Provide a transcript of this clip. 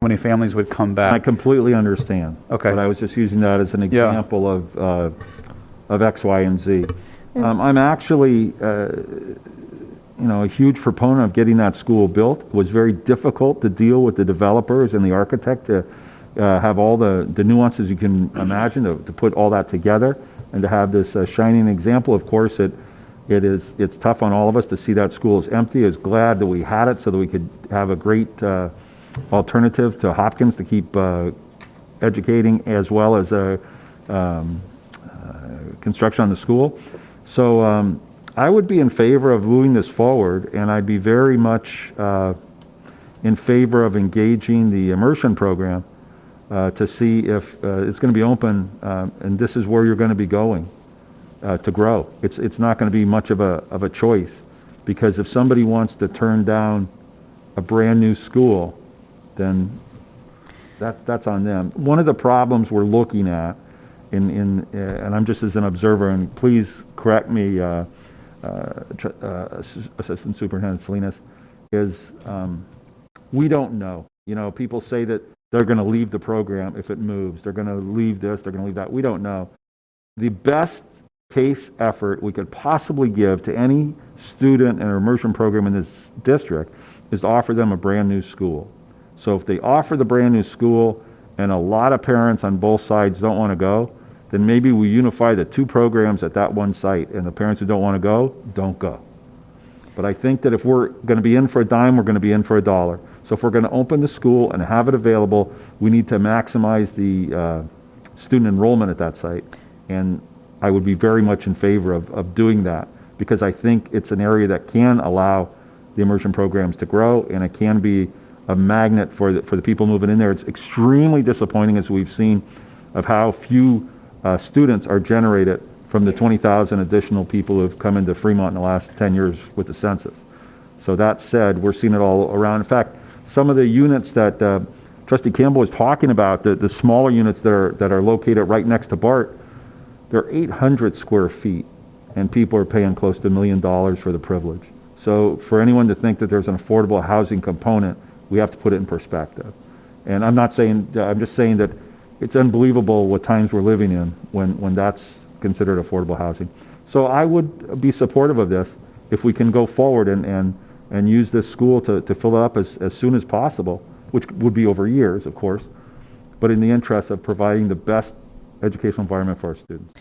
how many families would come I back. completely understand. Okay. But I was just using that as an example of X, Y, and Z. I'm actually, a huge proponent of getting that school built. It was very difficult to deal with the developers and the architect to have all the nuances you can imagine to put all that together and to have this shining example. Of course, it's tough on all of us to see that school is empty. I was glad that we had it so that we could have a great alternative to Hopkins to keep educating as well as construction on the school. So I would be in favor of moving this forward, and I'd be very much in favor of engaging the immersion program to see if it's going to be open, and this is where you're going to be going to grow. It's not going to be much of a choice, because if somebody wants to turn down a brand new school, then that's on them. One of the problems we're looking at, and I'm just as an observer, and please correct me, Assistant Superintendent Salinas, is we don't know. People say that they're going to leave the program if it moves. They're going to leave this, they're going to leave that. We don't know. The best case effort we could possibly give to any student in an immersion program in this district is to offer them a brand new school. So if they offer the brand new school and a lot of parents on both sides don't want to go, then maybe we unify the two programs at that one site, and the parents who don't want to go, don't go. But I think that if we're going to be in for a dime, we're going to be in for a dollar. So if we're going to open the school and have it available, we need to maximize the student enrollment at that site. And I would be very much in favor of doing that, because I think it's an area that can allow the immersion programs to grow, and it can be a magnet for the people moving in there. It's extremely disappointing, as we've seen, of how few students are generated from the 20,000 additional people who have come into Fremont in the last 10 years with the census. So that said, we're seeing it all around. In fact, some of the units that Trustee Campbell was talking about, the smaller units that are located right next to BART, they're 800 square feet, and people are paying close to $1 million for the privilege. So for anyone to think that there's an affordable housing component, we have to put it in perspective. And I'm just saying that it's unbelievable what times we're living in when that's considered affordable housing. So I would be supportive of this if we can go forward and use this school to fill it up as soon as possible, which would be over years, of course, but in the interest of providing the best educational environment for our students.